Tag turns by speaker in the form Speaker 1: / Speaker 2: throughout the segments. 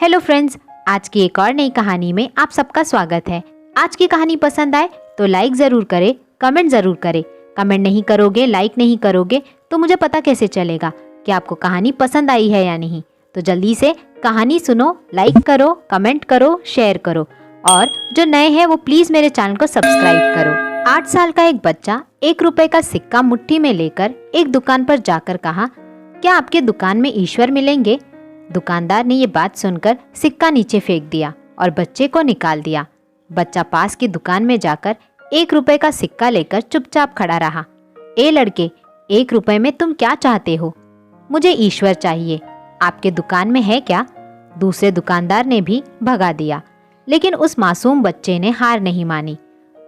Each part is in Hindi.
Speaker 1: हेलो फ्रेंड्स, आज की एक और नई कहानी में आप सबका स्वागत है। आज की कहानी पसंद आए तो लाइक ज़रूर करें, कमेंट ज़रूर करें। कमेंट नहीं करोगे, लाइक नहीं करोगे तो मुझे पता कैसे चलेगा कि आपको कहानी पसंद आई है या नहीं। तो जल्दी से कहानी सुनो, लाइक करो, कमेंट करो, शेयर करो और जो नए हैं वो प्लीज़ मेरे चैनल को सब्सक्राइब करो। 8 साल का एक बच्चा 1 रुपए का सिक्का मुट्ठी में लेकर एक दुकान पर जाकर कहा, क्या आपके दुकान में ईश्वर मिलेंगे? दुकानदार ने ये बात सुनकर सिक्का नीचे फेंक दिया और बच्चे को निकाल दिया। बच्चा पास की दुकान में जाकर 1 रुपए का सिक्का लेकर चुपचाप खड़ा रहा। ए लड़के, 1 रुपए में तुम क्या चाहते हो? मुझे ईश्वर चाहिए। आपके दुकान में है क्या? दूसरे दुकानदार ने भी भगा दिया, लेकिन उस मासूम बच्चे ने हार नहीं मानी।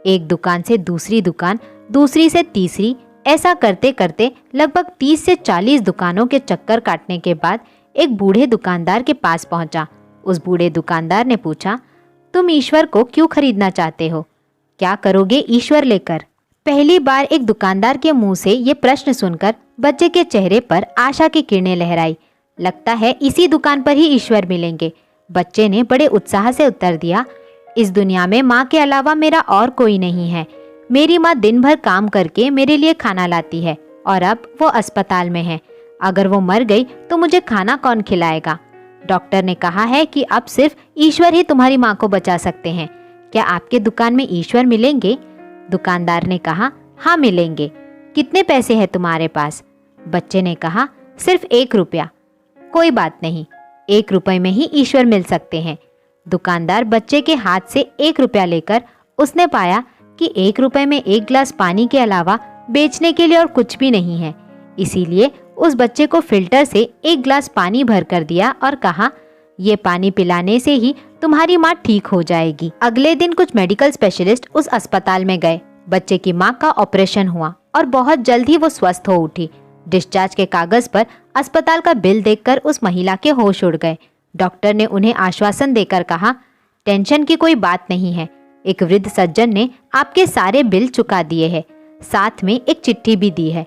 Speaker 1: एक दुकान से दूसरी दुकान, दूसरी से तीसरी, ऐसा करते करते लगभग 30 से 40 दुकानों के चक्कर काटने के बाद एक बूढ़े दुकानदार के पास पहुंचा। उस बूढ़े दुकानदार ने पूछा, तुम ईश्वर को क्यों खरीदना चाहते हो? क्या करोगे ईश्वर लेकर? पहली बार एक दुकानदार के मुंह से ये प्रश्न सुनकर बच्चे के चेहरे पर आशा की किरणें लहराई। लगता है इसी दुकान पर ही ईश्वर मिलेंगे। बच्चे ने बड़े उत्साह से उत्तर दिया, इस दुनिया में माँ के अलावा मेरा और कोई नहीं है। मेरी माँ दिन भर काम करके मेरे लिए खाना लाती है और अब वो अस्पताल में है। अगर वो मर गई तो मुझे खाना कौन खिलाएगा? डॉक्टर ने कहा है कि अब सिर्फ ईश्वर ही तुम्हारी माँ को बचा सकते हैं। क्या आपके दुकान में ईश्वर मिलेंगे? दुकानदार ने कहा, हाँ मिलेंगे। कितने पैसे हैं तुम्हारे पास? बच्चे ने कहा, सिर्फ 1 रुपया। कोई बात नहीं, 1 रुपए में ही ईश्वर मिल सकते हैं। दुकानदार बच्चे के हाथ से 1 रुपया लेकर उसने पाया कि 1 रुपए में 1 गिलास पानी के अलावा बेचने के लिए और कुछ भी नहीं है। इसीलिए उस बच्चे को फिल्टर से 1 गिलास पानी भर कर दिया और कहा, ये पानी पिलाने से ही तुम्हारी माँ ठीक हो जाएगी। अगले दिन कुछ मेडिकल स्पेशलिस्ट उस अस्पताल में गए। बच्चे की माँ का ऑपरेशन हुआ और बहुत जल्द ही वो स्वस्थ हो उठी। डिस्चार्ज के कागज पर अस्पताल का बिल देखकर उस महिला के होश उड़ गए। डॉक्टर ने उन्हें आश्वासन देकर कहा, टेंशन की कोई बात नहीं है। एक वृद्ध सज्जन ने आपके सारे बिल चुका दिए हैं, साथ में एक चिट्ठी भी दी है।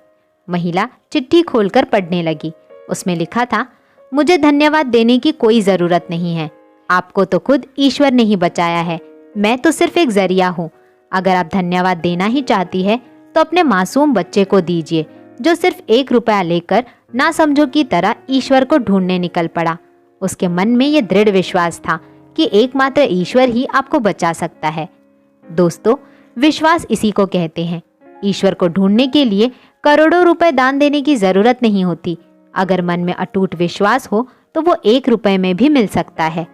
Speaker 1: महिला चिट्ठी खोलकर पढ़ने लगी। उसमें लिखा था, मुझे धन्यवाद देने की कोई ज़रूरत नहीं है। आपको तो खुद ईश्वर ने ही बचाया है। मैं तो सिर्फ एक जरिया हूँ। अगर आप धन्यवाद देना ही चाहती है तो अपने मासूम बच्चे को दीजिए, जो सिर्फ 1 रुपया लेकर ना समझो की तरह ईश्वर को ढूंढने निकल पड़ा। उसके मन में ये दृढ़ विश्वास था कि एकमात्र ईश्वर ही आपको बचा सकता है। दोस्तों, विश्वास इसी को कहते हैं। ईश्वर को ढूंढने के लिए करोड़ों रुपए दान देने की जरूरत नहीं होती। अगर मन में अटूट विश्वास हो तो वो 1 रुपए में भी मिल सकता है।